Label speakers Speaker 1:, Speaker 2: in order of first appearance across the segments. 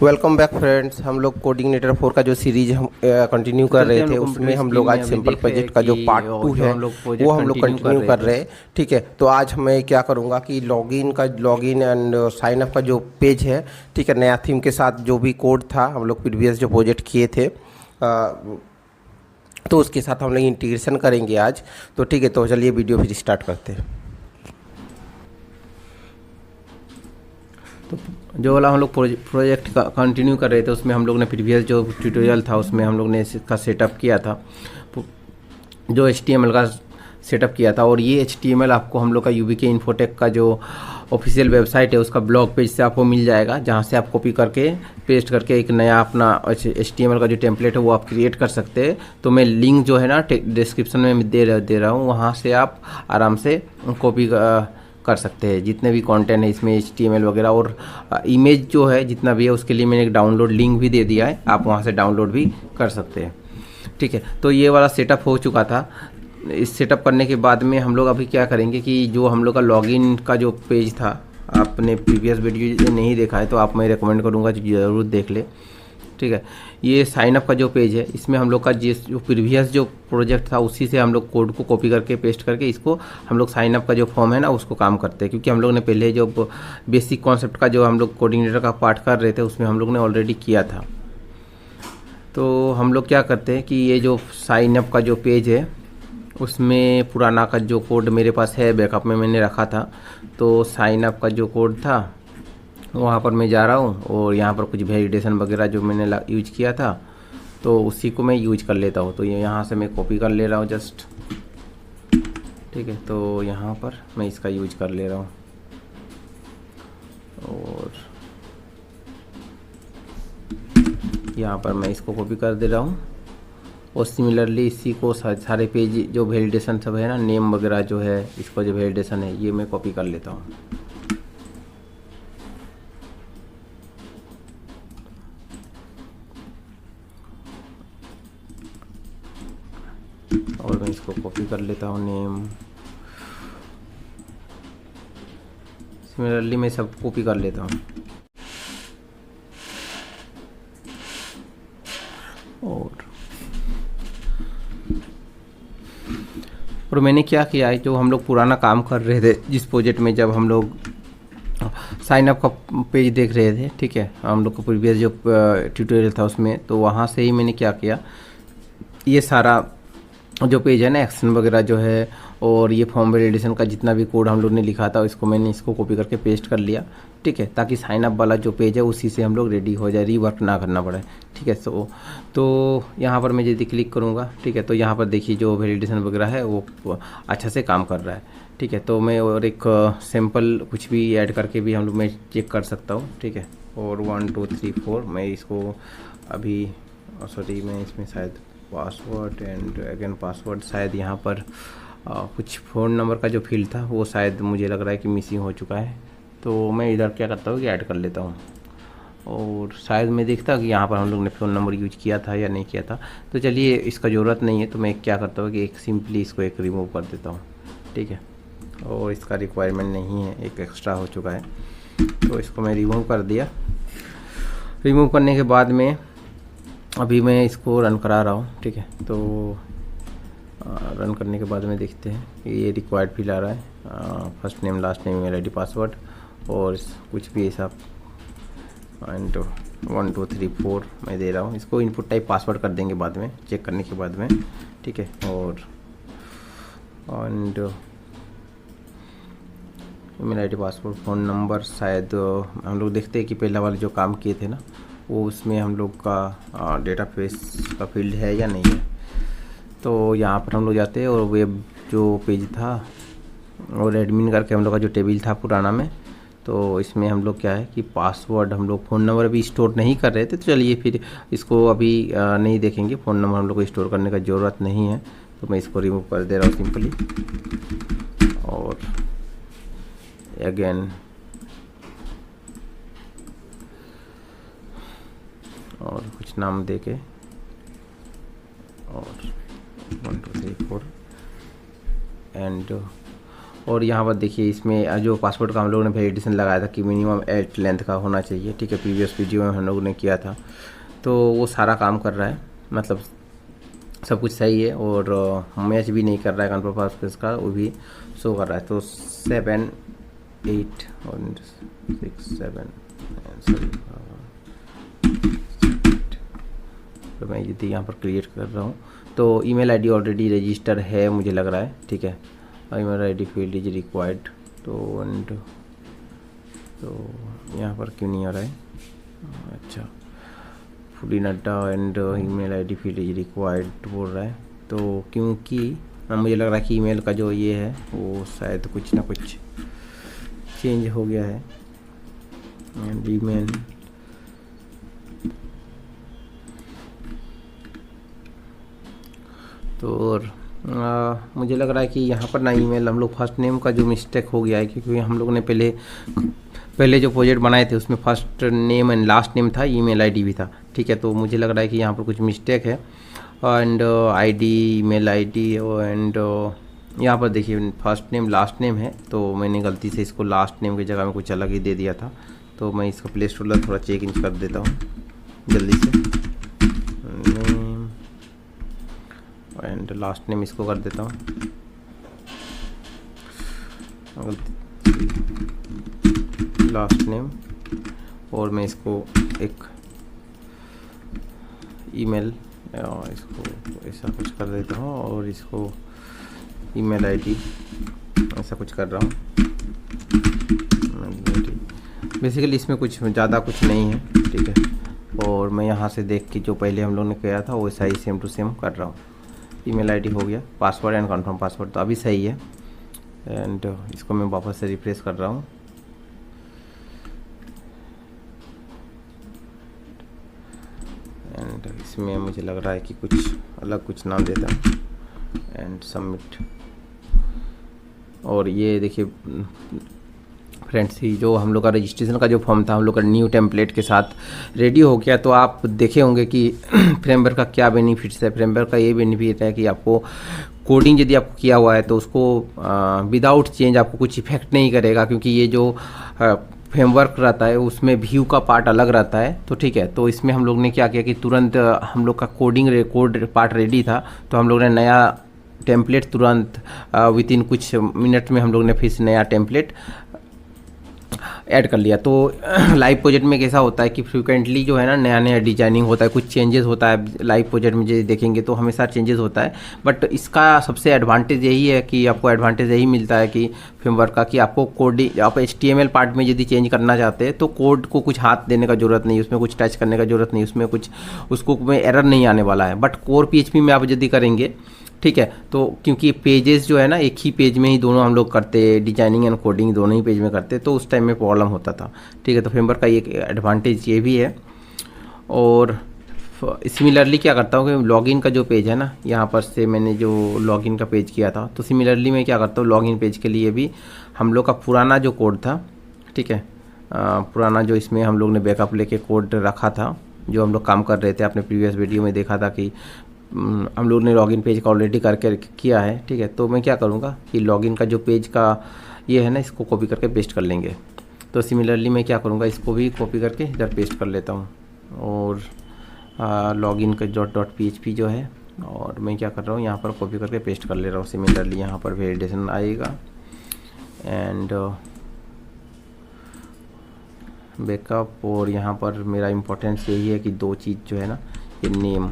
Speaker 1: Welcome back friends. हम लोग कोडिंगनेटर 4 का जो सीरीज हम कंटिन्यू कर रहे थे उसमें हम लोग आज सिंपल प्रोजेक्ट का जो पार्ट 2 है वो हम लोग कंटिन्यू कर रहे हैं। ठीक है, तो आज मैं क्या करूँगा कि लॉगिन एंड साइन अप का जो पेज है, ठीक है, नया थीम के साथ जो भी कोड था हम लोग प्रीवियस जो प्रोजेक्ट किए थे तो उसके साथ हम लोग इंटीग्रेशन करेंगे आज। तो ठीक है, तो चलिए वीडियो फिर स्टार्ट करते हैं।
Speaker 2: तो जो वाला हम लोग प्रोजेक्ट का कंटिन्यू कर रहे थे उसमें हम लोग ने प्रीवियस जो ट्यूटोरियल था उसमें हम लोग ने इसका सेटअप किया था, जो HTML का सेटअप किया था। और ये HTML आपको हम लोग का UBK इन्फोटेक का जो ऑफिशियल वेबसाइट है उसका ब्लॉग पेज से आपको मिल जाएगा, जहाँ से आप कॉपी करके पेस्ट करके एक नया अपना HTML का जो टेम्पलेट है वो आप क्रिएट कर सकते हैं। तो मैं लिंक जो है ना डिस्क्रिप्शन में दे रहा हूँ, वहाँ से आप आराम से कॉपी कर सकते हैं जितने भी कंटेंट है इसमें HTML वगैरह। और इमेज जो है जितना भी है उसके लिए मैंने एक डाउनलोड लिंक भी दे दिया है, आप वहाँ से डाउनलोड भी कर सकते हैं। ठीक है, तो ये वाला सेटअप हो चुका था। इस सेटअप करने के बाद में हम लोग अभी क्या करेंगे कि जो हम लोग का लॉगिन का जो पेज था, आपने प्रीवियस वीडियो नहीं देखा है तो आप मैं रिकमेंड करूँगा ज़रूर देख ले। ठीक है, ये साइन अप का जो पेज है इसमें हम लोग का जो प्रीवियस जो प्रोजेक्ट था उसी से हम लोग कोड को कॉपी करके पेस्ट करके इसको हम लोग साइन अप का जो फॉर्म है ना उसको काम करते हैं, क्योंकि हम लोग ने पहले जो बेसिक कॉन्सेप्ट का जो हम लोग कोऑर्डिनेटर का पार्ट कर रहे थे उसमें हम लोग ने ऑलरेडी किया था। तो हम लोग क्या करते हैं कि ये जो साइन अप का जो पेज है उसमें पुराना का जो कोड मेरे पास है, बैकअप में मैंने रखा था। तो साइन अप का जो कोड था वहाँ पर मैं जा रहा हूँ और यहाँ पर कुछ वैलिडेशन वगैरह जो मैंने यूज किया था तो उसी को मैं यूज कर लेता हूँ। तो ये यहाँ से मैं कॉपी कर ले रहा हूँ जस्ट। ठीक है, तो यहाँ पर मैं इसका यूज कर ले रहा हूँ और यहाँ पर मैं इसको कॉपी कर दे रहा हूँ। और सिमिलरली इसी को सारे पेज जो वैलिडेशन सब है ना, नेम वगैरह जो है, इसको जो वैलिडेशन है ये मैं कॉपी कर लेता हूँ। और मैं इसको कॉपी कर लेता हूँ नेम। सिमिलरली मैं सब कॉपी कर लेता हूँ। और मैंने क्या किया है, जो हम लोग पुराना काम कर रहे थे जिस प्रोजेक्ट में, जब हम लोग साइन अप का पेज देख रहे थे, ठीक है, हम लोग को प्रीवियस जो ट्यूटोरियल था उसमें, तो वहाँ से ही मैंने क्या किया, ये सारा जो पेज है ना, एक्शन वगैरह जो है और ये फॉर्म वैलिडेशन का जितना भी कोड हम लोग ने लिखा था इसको मैंने इसको कॉपी करके पेस्ट कर लिया। ठीक है, ताकि साइन अप वाला जो पेज है उसी से हम लोग रेडी हो जाए, रीवर्क ना करना पड़े। ठीक है, तो यहाँ पर मैं यदि क्लिक करूँगा, ठीक है, तो यहाँ पर देखिए जो वैलिडेशन वगैरह है वो अच्छा से काम कर रहा है। ठीक है, तो मैं और एक सिंपल कुछ भी ऐड करके भी हम लोग मैं चेक कर सकता हूँ। ठीक है, और 1 2 3 4 मैं इसको अभी सॉरी मैं इसमें शायद पासवर्ड एंड अगेन पासवर्ड, शायद यहाँ पर कुछ फ़ोन नंबर का जो फील्ड था वो शायद मुझे लग रहा है कि मिसिंग हो चुका है। तो मैं इधर क्या करता हूँ कि ऐड कर लेता हूँ और शायद मैं देखता हूँ कि यहाँ पर हम लोग ने फ़ोन नंबर यूज किया था या नहीं किया था। तो चलिए इसका ज़रूरत नहीं है, तो मैं क्या करता हूँ कि एक सिंपली इसको एक रिमूव कर देता हूँ। ठीक है, और इसका रिक्वायरमेंट नहीं है, एक एक्स्ट्रा हो चुका है, तो इसको मैं रिमूव कर दिया। रिमूव करने के बाद में अभी मैं इसको रन करा रहा हूँ। ठीक है, तो रन करने के बाद में देखते हैं कि ये रिक्वायर्ड फील्ड आ रहा है, first name, last name, email ID, password और कुछ भी ऐसा एंड 1 2 3 4 मैं दे रहा हूँ। इसको इनपुट टाइप पासवर्ड कर देंगे बाद में, चेक करने के बाद में। ठीक है, और and email ID, password, phone number, शायद हम लोग देखते हैं कि पहला वाले जो काम किए थे ना वो उसमें हम लोग का डेटाबेस का फील्ड है या नहीं है। तो यहाँ पर हम लोग जाते हैं और वेब जो पेज था और एडमिन करके हम लोग का जो टेबल था पुराना में, तो इसमें हम लोग क्या है कि पासवर्ड, हम लोग फ़ोन नंबर अभी स्टोर नहीं कर रहे थे, तो चलिए फिर इसको अभी नहीं देखेंगे। फ़ोन नंबर हम लोग को स्टोर करने का ज़रूरत नहीं है, तो मैं इसको रिमूव कर दे रहा हूँ सिंपली। और अगेन और कुछ नाम दे के और 1 2 3 4 एंड और यहाँ पर देखिए इसमें जो पासवर्ड का हम लोगों ने वैलिडेशन लगाया था कि मिनिमम 8 लेंथ का होना चाहिए, ठीक है। प्रीवियस वीडियो में हम लोगों ने किया था, तो वो सारा काम कर रहा है, मतलब सब कुछ सही है। और मैच भी नहीं कर रहा है कंट्रोल पासवर्ड का, वो भी शो कर रहा है। तो 7 8 और 6 7 सॉरी, तो मैं यदि यहाँ पर क्रिएट कर रहा हूँ तो ईमेल आईडी ऑलरेडी रजिस्टर है मुझे लग रहा है, ठीक है। Email ID field is required, तो एंड तो यहाँ पर क्यों नहीं आ रहा है? अच्छा, foodie Nadda and email ID field is required बोल रहा है, तो क्योंकि मुझे लग रहा है कि ईमेल का जो ये है वो शायद कुछ ना कुछ चेंज हो गया है। एंड ईमेल तो और मुझे लग रहा है कि यहाँ पर ना ईमेल हम लोग फर्स्ट नेम का जो मिस्टेक हो गया है, क्योंकि हम लोगों ने पहले जो प्रोजेक्ट बनाए थे उसमें first name and last name था, ईमेल आईडी भी था, ठीक है। तो मुझे लग रहा है कि यहाँ पर कुछ मिस्टेक है। And ID, email ID and यहाँ पर देखिए फर्स्ट नेम लास्ट नेम है, तो मैंने गलती से इसको लास्ट नेम की जगह में कुछ अलग ही दे दिया था। तो मैं इसका प्ले स्टोर थोड़ा चेक इन कर देता हूँ जल्दी से। एंड लास्ट नेम इसको कर देता हूँ, लास्ट नेम, और मैं इसको एक ईमेल इसको ऐसा कुछ कर देता हूँ, और इसको ईमेल आईडी ऐसा कुछ कर रहा हूँ। बेसिकली इसमें कुछ ज़्यादा कुछ नहीं है, ठीक है। और मैं यहाँ से देख के जो पहले हम लोग ने किया था वैसा ही सेम टू सेम कर रहा हूँ। ईमेल आईडी हो गया, पासवर्ड एंड कंफर्म पासवर्ड तो अभी सही है। एंड इसको मैं वापस से रिफ्रेश कर रहा हूँ। एंड इसमें मुझे लग रहा है कि कुछ अलग कुछ नाम देता हूँ एंड सबमिट। और ये देखिए फ्रेंड्स, ही जो हम लोग का रजिस्ट्रेशन का जो फॉर्म था हम लोग का न्यू टेम्पलेट के साथ रेडी हो गया। तो आप देखे होंगे कि फ्रेमवर्क का क्या बेनिफिट्स है। फ्रेमवर्क का ये बेनिफिट है कि आपको कोडिंग यदि आपको किया हुआ है तो उसको विदाउट चेंज आपको कुछ इफेक्ट नहीं करेगा, क्योंकि ये जो फ्रेमवर्क रहता है उसमें व्यू का पार्ट अलग रहता है। तो ठीक है, तो इसमें हम लोग ने क्या किया कि तुरंत हम लोग का कोड पार्ट रेडी था, तो हम लोग ने नया टेम्पलेट तुरंत विद इन कुछ मिनट में हम लोग ने फिर से नया टेम्पलेट ऐड कर लिया। तो लाइव प्रोजेक्ट में कैसा होता है कि फ्रिक्वेंटली जो है ना नया नया डिजाइनिंग होता है, कुछ चेंजेस होता है। लाइव प्रोजेक्ट में जो देखेंगे तो हमेशा चेंजेस होता है, बट इसका सबसे एडवांटेज यही है कि आपको एडवांटेज यही मिलता है कि फ्रेमवर्क का कि आपको कोडिंग, आप HTML पार्ट में यदि चेंज करना चाहते हैं तो कोड को कुछ हाथ देने का जरूरत नहीं, उसमें कुछ टच करने का जरूरत नहीं, उसमें कुछ उसको में एरर नहीं आने वाला है। बट कोर PHP में आप यदि करेंगे, ठीक है, तो क्योंकि पेजेस जो है ना एक ही पेज में ही दोनों हम लोग करते, डिजाइनिंग एंड कोडिंग दोनों ही पेज में करते, तो उस टाइम में प्रॉब्लम होता था, ठीक है। तो फ्रेमवर्क का एक एडवांटेज ये भी है। और सिमिलरली क्या करता हूँ कि लॉगिन का जो पेज है ना, यहाँ पर से मैंने जो लॉगिन का पेज किया था, तो सिमिलरली मैं क्या करता हूँ लॉगिन पेज के लिए भी हम लोग का पुराना जो कोड था, ठीक है, पुराना जो इसमें हम लोग ने बैकअप लेके कोड रखा था, जो हम लोग काम कर रहे थे, आपने प्रीवियस वीडियो में देखा था कि हम लोग ने लॉगिन पेज का ऑलरेडी करके किया है, ठीक है। तो मैं क्या करूँगा कि लॉगिन का जो पेज का ये है ना, इसको कॉपी करके पेस्ट कर लेंगे। तो सिमिलरली मैं क्या करूँगा, इसको भी कॉपी करके इधर पेस्ट कर लेता हूँ। और लॉगिन का .php जो है, और मैं क्या कर रहा हूँ यहाँ पर कॉपी करके पेस्ट कर ले रहा हूँ। सिमिलरली यहाँ पर वैलिडेशन आएगा एंड बैकअप। और यहाँ पर मेरा इम्पोर्टेंस यही है कि दो चीज़ जो है ना, ये नेम,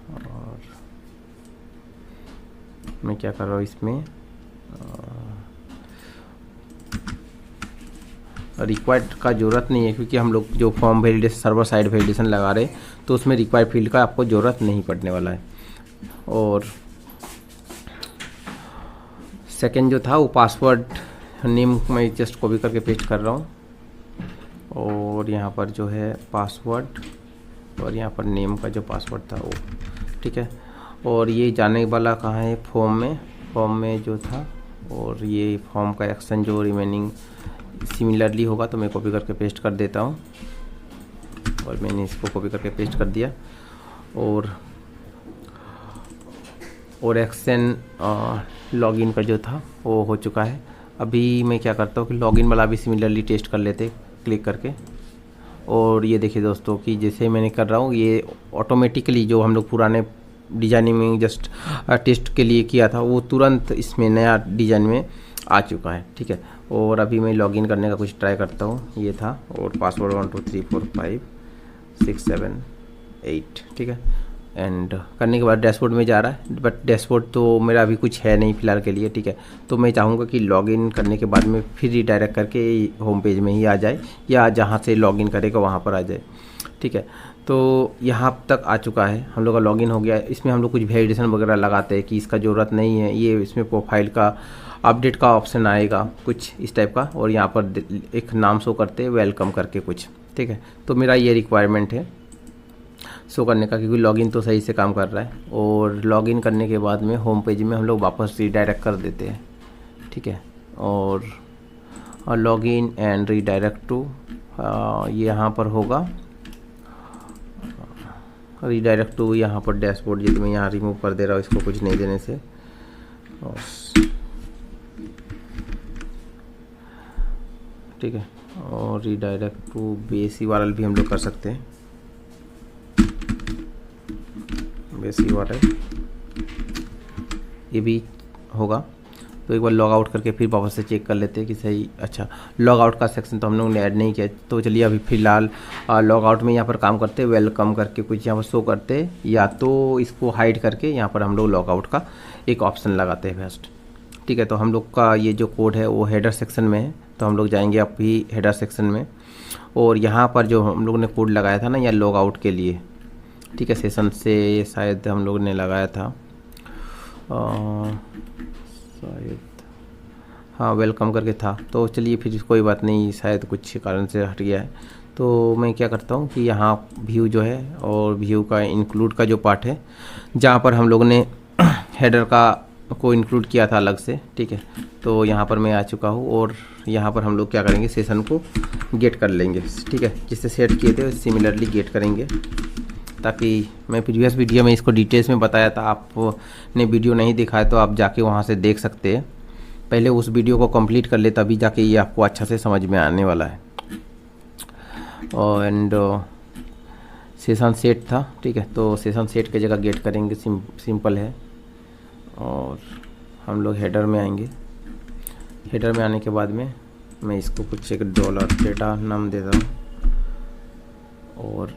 Speaker 2: और मैं क्या कर रहा हूँ इसमें रिक्वायर्ड का ज़रूरत नहीं है, क्योंकि हम लोग जो form validation server side validation लगा रहे तो उसमें रिक्वायर्ड फील्ड का आपको ज़रूरत नहीं पड़ने वाला है। और सेकंड जो था वो पासवर्ड नेम मैं जस्ट कॉपी करके पेस्ट कर रहा हूँ। और यहाँ पर जो है पासवर्ड, और यहाँ पर नेम का जो पासवर्ड था वो, ठीक है। और ये जाने वाला कहाँ है, फॉर्म में जो था, और ये फॉर्म का एक्शन जो रिमेनिंग सिमिलरली होगा, तो मैं कॉपी करके पेस्ट कर देता हूँ। और मैंने इसको कॉपी करके पेस्ट कर दिया। और और एक्शन लॉगिन का जो था वो हो चुका है। अभी मैं क्या करता हूँ कि लॉगिन वाला भी सिमिलरली टेस्ट कर लेते क्लिक करके। और ये देखिए दोस्तों कि जैसे मैंने कर रहा हूँ ये ऑटोमेटिकली जो हम लोग पुराने डिजाइनिंग में जस्ट टेस्ट के लिए किया था वो तुरंत इसमें नया डिजाइन में आ चुका है, ठीक है। और अभी मैं लॉगिन करने का कुछ ट्राई करता हूँ, ये था, और पासवर्ड 1 2 3 4 5 6 7 8, ठीक है। एंड करने के बाद डैशबोर्ड में जा रहा है, बट डैशबोर्ड तो मेरा अभी कुछ है नहीं फिलहाल के लिए, ठीक है। तो मैं चाहूँगा कि लॉगिन करने के बाद में फिर रिडायरेक्ट करके होम पेज में ही आ जाए या जहाँ से लॉगिन करेगा वहाँ पर आ जाए, ठीक है। तो यहाँ तक आ चुका है, हम लोग का लॉगिन हो गया है। इसमें हम लोग कुछ वेरिएशन वगैरह लगाते हैं कि इसका ज़रूरत नहीं है, ये इसमें प्रोफाइल का अपडेट का ऑप्शन आएगा कुछ इस टाइप का, और यहाँ पर एक नाम शो करते हैं वेलकम करके कुछ, ठीक है। तो मेरा ये रिक्वायरमेंट है शो करने का, क्योंकि लॉगिन तो सही से काम कर रहा है। और लॉगिन करने के बाद में होम पेज में हम लोग वापस रिडायरेक्ट कर देते हैं, ठीक है। और लॉगिन एंड रिडायरेक्ट टू यहाँ पर होगा, रिडायरेक्ट टू यहाँ पर डैशबोर्ड, जिसमें मैं यहाँ रिमूव कर दे रहा हूँ इसको कुछ नहीं देने से। ठीक है, और रिडायरेक्ट टू बेस URL भी हम लोग कर सकते हैं, बेस URL ये भी होगा। तो एक बार लॉग आउट करके फिर वापस से चेक कर लेते हैं कि सही। अच्छा, लॉग आउट का सेक्शन तो हम लोग ने ऐड नहीं किया, तो चलिए अभी फ़िलहाल लॉग आउट में यहाँ पर काम करते हैं, वेलकम करके कुछ यहाँ पर शो करते हैं, या तो इसको हाइड करके यहाँ पर हम लोग लॉग आउट का एक ऑप्शन लगाते हैं फर्स्ट, ठीक है। तो हम लोग का ये जो कोड है वो हेडर सेक्शन में है, तो हम लोग जाएंगे अभी हेडर सेक्शन में, और यहाँ पर जो हम लोग ने कोड लगाया था ना या लॉग आउट के लिए, ठीक है, सेशन से शायद हम लोग ने लगाया था शायद, हाँ वेलकम करके था। तो चलिए फिर कोई बात नहीं, शायद कुछ कारण से हट गया है। तो मैं क्या करता हूँ कि यहाँ व्यू जो है और व्यू का इंक्लूड का जो पार्ट है, जहाँ पर हम लोग ने हेडर का को इंक्लूड किया था अलग से, ठीक है। तो यहाँ पर मैं आ चुका हूँ, और यहाँ पर हम लोग क्या करेंगे, सेशन को गेट कर लेंगे, ठीक है। जिससे सेट किए थे सिमिलरली गेट करेंगे, ताकि मैं प्रीवियस वीडियो में इसको डिटेल्स में बताया था, आपने वीडियो नहीं देखा है तो आप जाके वहाँ से देख सकते हैं। पहले उस वीडियो को कंप्लीट कर ले, तभी जाके ये आपको अच्छा से समझ में आने वाला है। और एंड सेशन सेट था, ठीक है। तो सेशन सेट की जगह गेट करेंगे, सिंपल है। और हम लोग हेडर में आएंगे, हेडर में आने के बाद में मैं इसको कुछ एक डॉलर डेटा नाम देता हूँ, और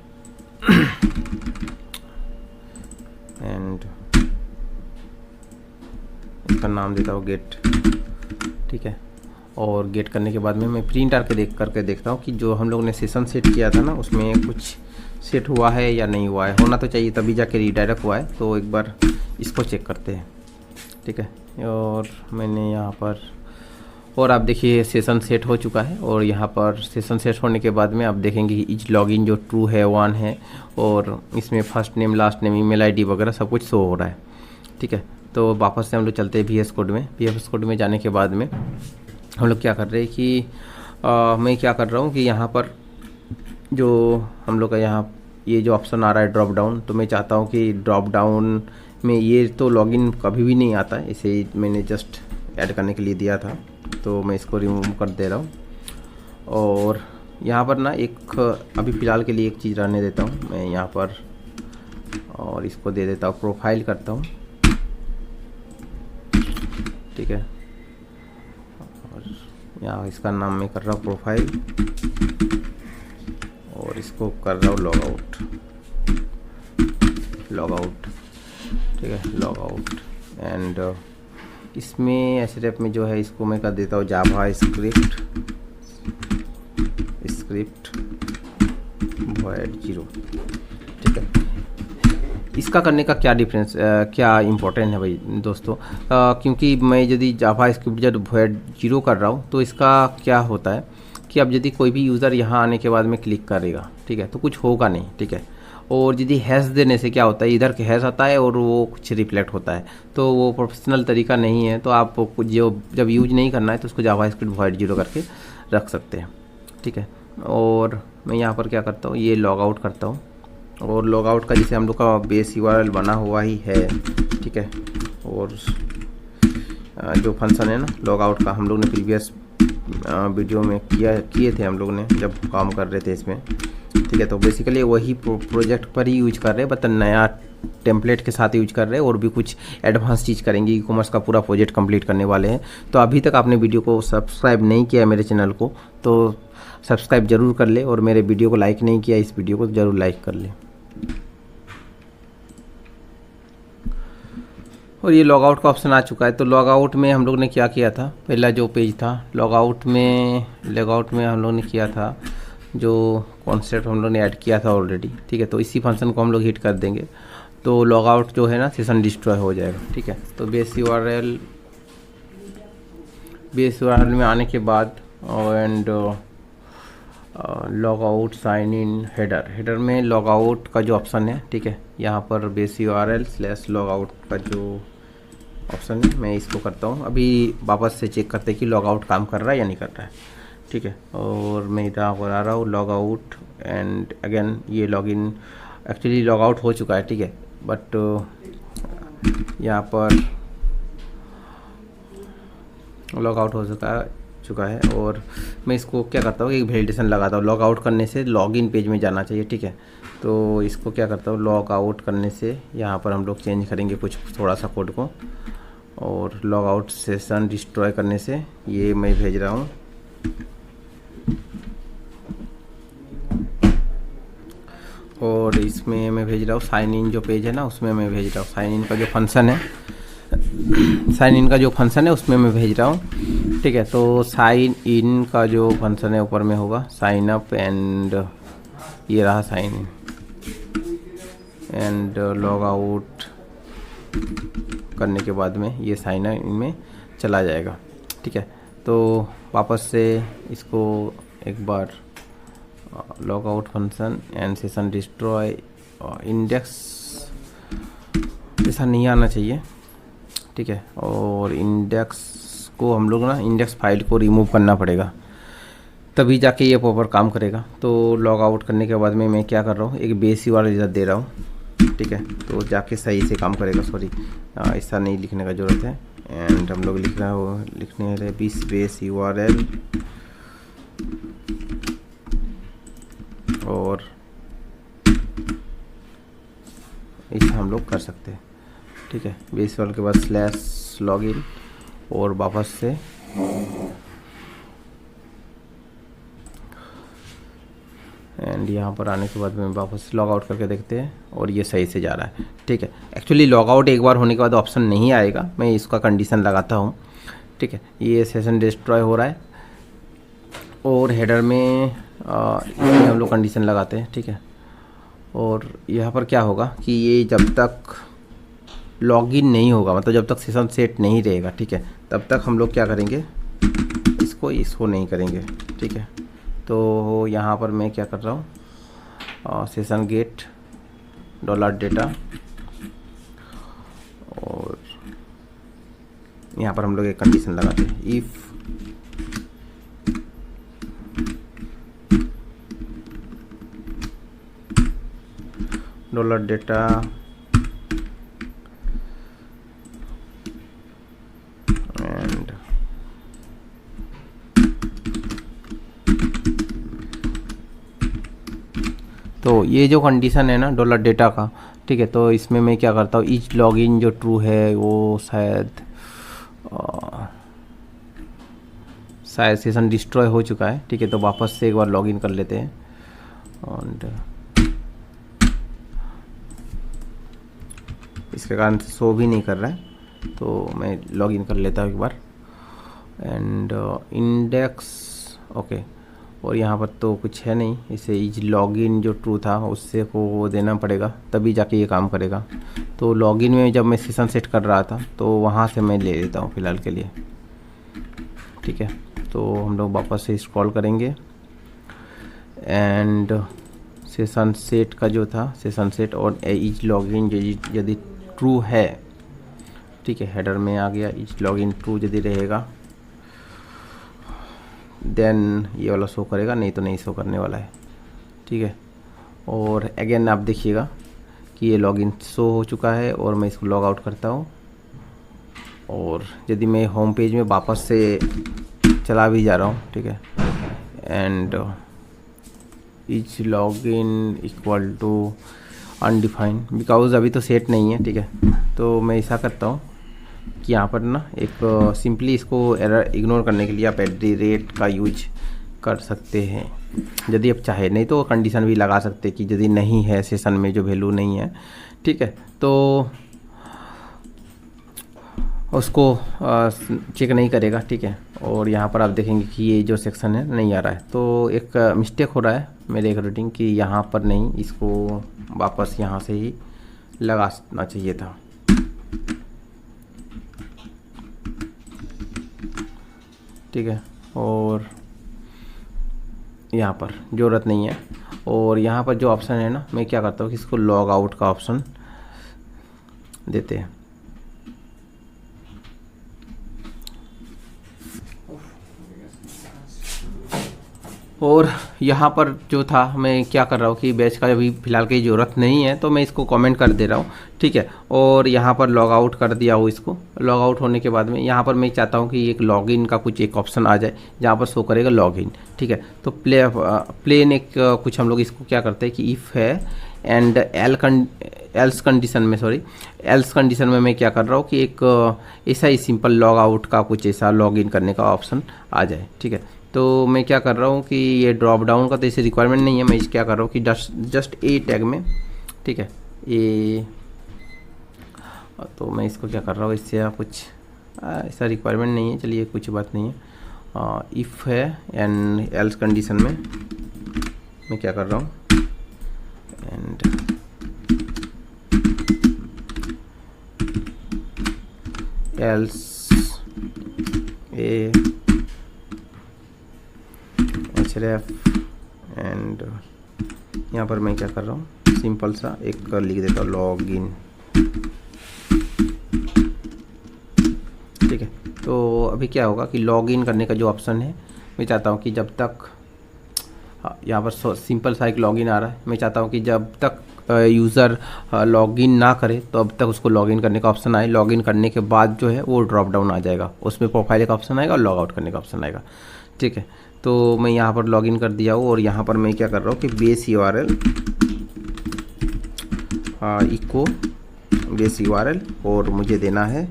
Speaker 2: एंड इसका नाम देता हूँ गेट, ठीक है। और गेट करने के बाद में मैं प्रिंट करके देखता हूँ कि जो हम लोग ने सेशन सेट किया था ना उसमें कुछ सेट हुआ है या नहीं हुआ है। होना तो चाहिए, तभी जाके रिडायरेक्ट हुआ है। तो एक बार इसको चेक करते हैं, ठीक है। और मैंने यहाँ पर, और आप देखिए सेशन सेट हो चुका है, और यहाँ पर सेशन सेट होने के बाद में आप देखेंगे कि इच लॉगिन जो ट्रू है 1 है, और इसमें first name last name email ID वगैरह सब कुछ शो हो रहा है, ठीक है। तो वापस से हम लोग चलते हैं VS कोड में। VS कोड में जाने के बाद में हम लोग क्या कर रहे हैं कि मैं क्या कर रहा हूँ कि यहाँ पर जो हम लोग का यहाँ ये जो ऑप्शन आ रहा है ड्रॉप डाउन, तो मैं चाहता हूँ कि ड्रॉप डाउन में ये तो लॉगिन कभी भी नहीं आता है, इसे मैंने जस्ट ऐड करने के लिए दिया था, तो मैं इसको रिमूव कर दे रहा हूँ। और यहाँ पर ना एक अभी फ़िलहाल के लिए एक चीज़ रहने देता हूँ मैं यहाँ पर, और इसको दे देता हूँ प्रोफाइल करता हूँ, ठीक है। और यहाँ इसका नाम मैं कर रहा हूँ प्रोफाइल, और इसको कर रहा हूँ लॉग आउट, ठीक है, लॉग आउट। एंड इसमें ऐसे टाइप में जो है इसको मैं कर देता हूँ जावा स्क्रिप्ट void 0, ठीक है। इसका करने का क्या डिफरेंस, क्या इम्पोर्टेंट है भाई दोस्तों, क्योंकि मैं यदि जावा स्क्रिप्ट जब void 0 कर रहा हूँ तो इसका क्या होता है कि अब यदि कोई भी यूज़र यहाँ आने के बाद में क्लिक करेगा, ठीक है, तो कुछ होगा नहीं, ठीक है। और यदि हैश देने से क्या होता है, इधर हैश आता है और वो कुछ रिफ्लेक्ट होता है, तो वो प्रोफेशनल तरीका नहीं है। तो आप जो जब यूज नहीं करना है तो उसको जावा स्क्रिप्ट void 0 करके रख सकते हैं, ठीक है। और मैं यहाँ पर क्या करता हूँ, ये लॉग आउट करता हूँ, और लॉग आउट का जैसे हम लोग का बेस URL बना हुआ ही है, ठीक है। और जो फंक्शन है ना लॉग आउट का, हम लोग ने प्रीवियस वीडियो में किए थे हम लोग ने जब काम कर रहे थे इसमें, ठीक है। तो बेसिकली वही प्रोजेक्ट पर ही यूज कर रहे हैं, बट नया टेम्पलेट के साथ यूज कर रहे हैं और भी कुछ एडवांस चीज़ करेंगे। ई कॉमर्स का पूरा प्रोजेक्ट कंप्लीट करने वाले हैं। तो अभी तक आपने वीडियो को सब्सक्राइब नहीं किया है मेरे चैनल को, तो सब्सक्राइब जरूर कर ले, और मेरे वीडियो को लाइक नहीं किया इस वीडियो को ज़रूर लाइक कर ले। और ये लॉग आउट का ऑप्शन आ चुका है। तो लॉग आउट में हम लोग ने क्या किया था, पहला जो पेज था लॉग आउट में हम लोग ने किया था, जो कॉन्सेप्ट हम लोग ने ऐड किया था ऑलरेडी, ठीक है। तो इसी फंक्शन को हम लोग हिट कर देंगे तो लॉग आउट जो है ना सेशन डिस्ट्रॉय हो जाएगा, ठीक है। तो बेस यूआरएल में आने के बाद and log out sign in header में लॉग आउट का जो ऑप्शन है, ठीक है, यहाँ पर बेस URL/लॉग आउट का जो ऑप्शन है मैं इसको करता हूँ। अभी वापस से चेक करते हैं कि लॉग आउट काम कर रहा है या नहीं कर रहा है, ठीक है। और मैं इधर पर आ रहा हूँ लॉग आउट एंड अगेन ये लॉगिन, एक्चुअली लॉग आउट हो चुका है, ठीक है, बट यहाँ पर लॉग आउट हो चुका है। और मैं इसको क्या करता हूँ, एक वैलिडेशन लगाता हूँ। लॉग आउट करने से लॉगिन पेज में जाना चाहिए, ठीक है। तो इसको क्या करता हूँ, लॉग आउट करने से यहाँ पर हम लोग चेंज करेंगे कुछ थोड़ा सा कोड को, और लॉग आउट सेशन डिस्ट्रॉय करने से ये मैं भेज रहा हूँ और इसमें मैं भेज रहा हूँ साइन इन जो पेज है ना उसमें मैं भेज रहा हूँ साइन इन का जो फंक्शन है उसमें मैं भेज रहा हूँ, ठीक है। तो साइन इन का जो फंक्शन है ऊपर में होगा साइन अप एंड ये रहा sign in and log out करने के बाद में ये साइन इन में चला जाएगा, ठीक है। तो वापस से इसको एक बार log out function and session destroy index, ऐसा नहीं आना चाहिए, ठीक है। और इंडेक्स को हम लोग ना इंडेक्स फाइल को रिमूव करना पड़ेगा, तभी जाके ये प्रॉपर काम करेगा। तो लॉग आउट करने के बाद में मैं क्या कर रहा हूँ, एक बेस URL इधर दे रहा हूँ, ठीक है। तो जाके सही से काम करेगा, सॉरी ऐसा नहीं लिखने का ज़रूरत है। एंड हम लोग लिखने वाले बेस URL और इसे हम लोग कर सकते हैं, ठीक है। बेस URL के बाद /login और वापस से एंड यहाँ पर आने के बाद में वापस लॉग आउट करके देखते हैं और ये सही से जा रहा है, ठीक है। एक्चुअली लॉग आउट एक बार होने के बाद ऑप्शन नहीं आएगा, मैं इसका कंडीशन लगाता हूँ, ठीक है। ये सेशन डिस्ट्रॉय हो रहा है और हेडर में हम लोग कंडीशन लगाते हैं, ठीक है। और यहाँ पर क्या होगा कि ये जब तक लॉगिन नहीं होगा, मतलब जब तक सेशन सेट नहीं रहेगा, ठीक है, तब तक हम लोग क्या करेंगे, इसको नहीं करेंगे, ठीक है। तो यहाँ पर मैं क्या कर रहा हूँ, सेशन गेट $data और यहाँ पर हम लोग एक कंडीशन लगाते हैं, इफ़ $data एंड तो ये जो कंडीशन है ना $data का, ठीक है। तो इसमें मैं क्या करता हूँ, ईच लॉगिन जो ट्रू है वो शायद सेशन डिस्ट्रॉय हो चुका है, ठीक है। तो वापस से एक बार लॉगिन कर लेते हैं और इसके कारण से शो भी नहीं कर रहा है, तो मैं लॉगिन कर लेता हूँ एक बार एंड इंडेक्स ओके। और यहाँ पर तो कुछ है नहीं, इसे इज लॉगिन जो ट्रू था उससे को देना पड़ेगा तभी जाके ये काम करेगा। तो लॉगिन में जब मैं सेशन सेट कर रहा था तो वहाँ से मैं ले लेता हूँ फ़िलहाल के लिए, ठीक है। तो हम लोग वापस से स्क्रॉल करेंगे एंड सेशन सेट का जो था सेशन सेट और इज लॉगिन यदि ट्रू है, ठीक है, हेडर में आ गया इज लॉगिन ट्रू यदि रहेगा देन ये वाला शो करेगा, नहीं तो नहीं शो करने वाला है, ठीक है। और अगेन आप देखिएगा कि ये लॉगिन शो हो चुका है और मैं इसको लॉग आउट करता हूँ और यदि मैं होम पेज में वापस से चला भी जा रहा हूँ, ठीक है, and each login equal to undefined, because अभी तो सेट नहीं है, ठीक है। तो मैं ऐसा करता हूँ कि यहाँ पर ना एक सिंपली इसको एरर इग्नोर करने के लिए आप @ का यूज कर सकते हैं यदि आप चाहे, नहीं तो कंडीशन भी लगा सकते कि यदि नहीं है सेशन में जो वैल्यू नहीं है, ठीक है, तो उसको चेक नहीं करेगा, ठीक है। और यहाँ पर आप देखेंगे कि ये जो सेक्शन है नहीं आ रहा है, तो एक मिस्टेक हो रहा है मेरे एक रीडिंग कि यहाँ पर नहीं, इसको वापस यहाँ से ही लगाना चाहिए था, ठीक है। और यहाँ पर ज़रूरत नहीं है। और यहाँ पर जो ऑप्शन है ना, मैं क्या करता हूँ कि इसको लॉग आउट का ऑप्शन देते हैं। और यहाँ पर जो था, मैं क्या कर रहा हूँ कि बैच का अभी फ़िलहाल की ज़रूरत नहीं है, तो मैं इसको कमेंट कर दे रहा हूँ, ठीक है। और यहाँ पर लॉग आउट कर दिया हूँ इसको। लॉग आउट होने के बाद में यहाँ पर मैं चाहता हूँ कि एक लॉगिन का कुछ एक ऑप्शन आ जाए जहाँ पर शो करेगा लॉगिन, ठीक है। तो प्लेन एक कुछ हम लोग इसको क्या करते हैं कि इफ़ है एंड एल्स कंडीशन में मैं क्या कर रहा हूँ कि एक ऐसा ही सिंपल लॉग आउट का कुछ ऐसा लॉगिन करने का ऑप्शन आ जाए, ठीक है। तो मैं क्या कर रहा हूँ कि ये ड्रॉप डाउन का तो ऐसे रिक्वायरमेंट नहीं है, मैं क्या कर रहा हूँ कि जस्ट ए टैग में, ठीक है, ये तो मैं इसको क्या कर रहा हूँ, इससे कुछ ऐसा रिक्वायरमेंट नहीं है, चलिए कुछ बात नहीं है। इफ़ है एंड एल्स कंडीशन में मैं क्या कर रहा हूँ and else A href and यहाँ पर मैं क्या कर रहा हूँ, सिंपल सा एक लिख देता हूँ लॉगिन, ठीक है। तो अभी क्या होगा कि लॉगिन करने का जो ऑप्शन है, मैं चाहता हूँ कि जब तक यहाँ पर सिंपल सा एक लॉगिन आ रहा है, मैं चाहता हूँ कि जब तक यूज़र लॉगिन ना करे तो अब तक उसको लॉगिन करने का ऑप्शन आए। लॉगिन करने के बाद जो है वो ड्रॉप डाउन आ जाएगा, उसमें प्रोफाइल का ऑप्शन आएगा और लॉग आउट करने का ऑप्शन आएगा, ठीक है। तो मैं यहाँ पर लॉगिन कर दिया हूँ और यहाँ पर मैं क्या कर रहा हूँ कि base URL echo base URL और मुझे देना है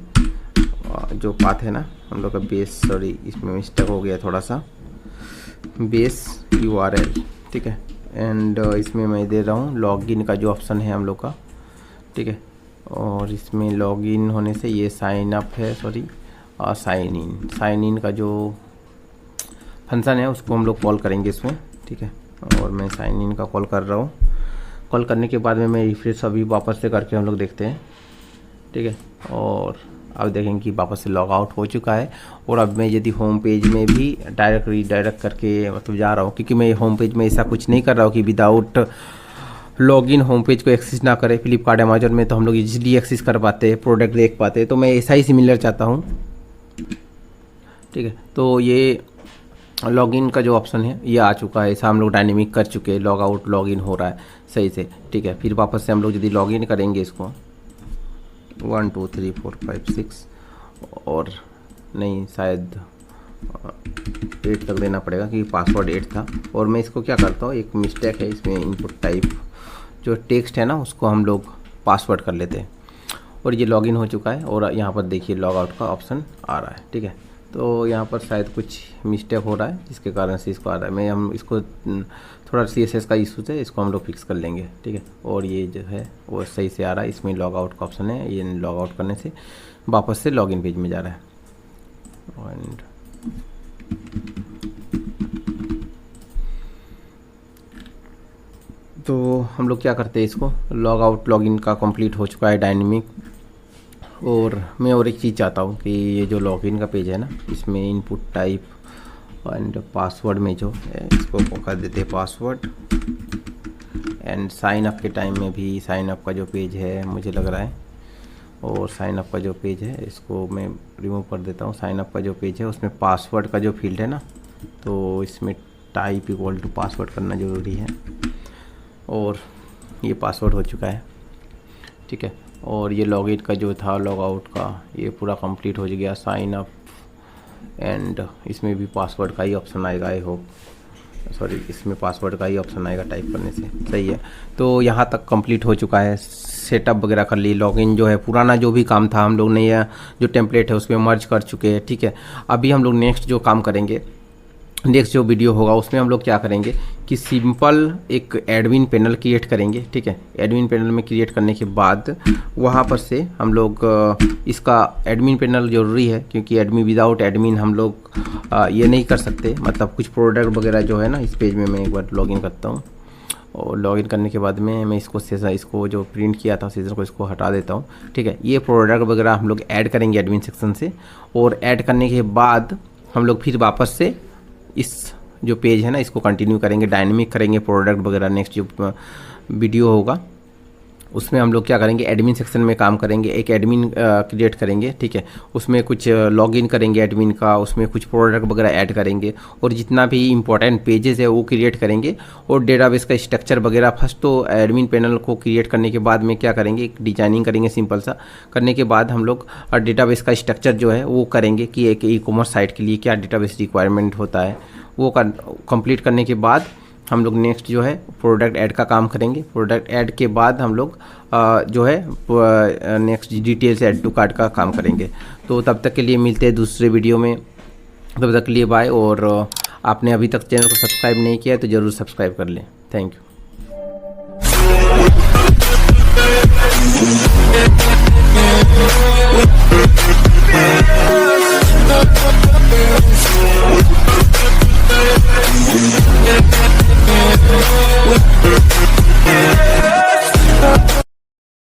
Speaker 2: जो पाथ है ना हम लोग का बेस, सॉरी इसमें मिस्टेक हो गया थोड़ा सा, बेस URL, ठीक है। एंड इसमें मैं दे रहा हूँ लॉगिन का जो ऑप्शन है हम लोग का, ठीक है। और इसमें लॉगिन होने से ये साइन अप है, सॉरी साइन इन का जो फंक्शन है उसको हम लोग कॉल करेंगे इसमें, ठीक है। और मैं साइन इन का कॉल कर रहा हूँ। कॉल करने के बाद में मैं रिफ्रेश अभी वापस से करके हम लोग देखते हैं, ठीक है। और अब देखेंगे कि वापस से लॉग आउट हो चुका है। और अब मैं यदि होम पेज में भी डायरेक्ट रीडायरेक्ट करके मतलब जा रहा हूँ, क्योंकि मैं होम पेज में ऐसा कुछ नहीं कर रहा हूँ कि विदाउट लॉगिन होम पेज को एक्सेस ना करे। फ्लिपकार्ट अमेजोन में तो हम लोग इजीली एक्सेस कर पाते हैं, प्रोडक्ट देख पाते हैं, तो मैं ऐसा ही सिमिलर चाहता हूँ, ठीक है। तो ये लॉगिन का जो ऑप्शन है ये आ चुका है, ऐसा हम लोग डायनेमिक कर चुके हैं, लॉग आउट लॉगिन हो रहा है सही से, ठीक है। फिर वापस से हम लोग यदि लॉगिन करेंगे इसको 1 2 3 4 5 6 और नहीं शायद 8 तक देना पड़ेगा क्योंकि पासवर्ड 8 था। और मैं इसको क्या करता हूँ, एक मिस्टेक है इसमें, इनपुट टाइप जो टेक्स्ट है ना उसको हम लोग पासवर्ड कर लेते हैं। और ये लॉगिन हो चुका है और यहाँ पर देखिए लॉग आउट का ऑप्शन आ रहा है, ठीक है। तो यहाँ पर शायद कुछ मिस्टेक हो रहा है जिसके कारण से इसको आ रहा है। हम इसको थोड़ा CSS का इशू है, इसको हम लोग फिक्स कर लेंगे, ठीक है। और ये जो है वो सही से आ रहा है, इसमें लॉग आउट का ऑप्शन है, ये लॉग आउट करने से वापस से लॉगिन पेज में जा रहा है। एंड तो हम लोग क्या करते हैं, इसको लॉग आउट लॉगिन का कंप्लीट हो चुका है डायनेमिक। और मैं और एक चीज़ चाहता हूँ कि ये जो लॉगिन का पेज है ना, इसमें इनपुट टाइप एंड पासवर्ड में जो है इसको कर देते हैं पासवर्ड। एंड साइन अप के टाइम में भी साइन अप का जो पेज है मुझे लग रहा है, और साइन अप का जो पेज है इसको मैं रिमूव कर देता हूँ। साइन अप का जो पेज है उसमें पासवर्ड का जो फील्ड है ना, तो इसमें टाइप इक्वल टू पासवर्ड करना ज़रूरी है। और ये पासवर्ड हो चुका है, ठीक है। और ये लॉगिन का जो था लॉग आउट का ये पूरा कंप्लीट हो गया। साइन अप एंड इसमें भी पासवर्ड का ही ऑप्शन आएगा। आई होप सॉरी इसमें पासवर्ड का ही ऑप्शन आएगा टाइप करने से। सही है, तो यहाँ तक कंप्लीट हो चुका है। सेटअप वगैरह कर ली, लॉगिन जो है पुराना जो भी काम था हम लोग ने यह जो टेम्पलेट है उसमें मर्ज कर चुके हैं। ठीक है, अभी हम लोग नेक्स्ट जो काम करेंगे, नेक्स्ट जो वीडियो होगा उसमें हम लोग क्या करेंगे कि सिंपल एक एडमिन पैनल क्रिएट करेंगे। ठीक है, एडमिन पैनल में क्रिएट करने के बाद वहाँ पर से हम लोग इसका एडमिन पैनल ज़रूरी है, क्योंकि एडमिन विदाउट एडमिन हम लोग ये नहीं कर सकते। मतलब कुछ प्रोडक्ट वगैरह जो है ना, इस पेज में मैं एक बार लॉगिन करता हूँ और लॉगिन करने के बाद में मैं इसको जो प्रिंट किया था सीजर को इसको हटा देता हूँ। ठीक है, ये प्रोडक्ट वगैरह हम लोग ऐड करेंगे एडमिन सेक्शन से, और ऐड करने के बाद हम लोग फिर वापस से इस जो पेज है ना इसको कंटिन्यू करेंगे, डायनेमिक करेंगे प्रोडक्ट वगैरह। नेक्स्ट जो वीडियो होगा उसमें हम लोग क्या करेंगे, एडमिन सेक्शन में काम करेंगे, एक एडमिन क्रिएट करेंगे। ठीक है, उसमें कुछ लॉगिन करेंगे एडमिन का, उसमें कुछ प्रोडक्ट वगैरह ऐड करेंगे और जितना भी इंपॉर्टेंट पेजेस है वो क्रिएट करेंगे। और डेटाबेस का स्ट्रक्चर वगैरह फर्स्ट तो एडमिन पैनल को क्रिएट करने के बाद में क्या करेंगे, एक डिजाइनिंग करेंगे सिंपल सा। करने के बाद हम लोग डेटाबेस का स्ट्रक्चर जो है वो करेंगे कि एक ई कॉमर्स साइट के लिए क्या डेटाबेस रिक्वायरमेंट होता है वो कंप्लीट करने के बाद हम लोग नेक्स्ट जो है प्रोडक्ट ऐड का काम करेंगे। प्रोडक्ट ऐड के बाद हम लोग जो है next details add to cart का काम करेंगे। तो तब तक के लिए मिलते हैं दूसरे वीडियो में, तब तक के लिए बाय। और आपने अभी तक चैनल को सब्सक्राइब नहीं किया है तो ज़रूर सब्सक्राइब कर लें। Thank you.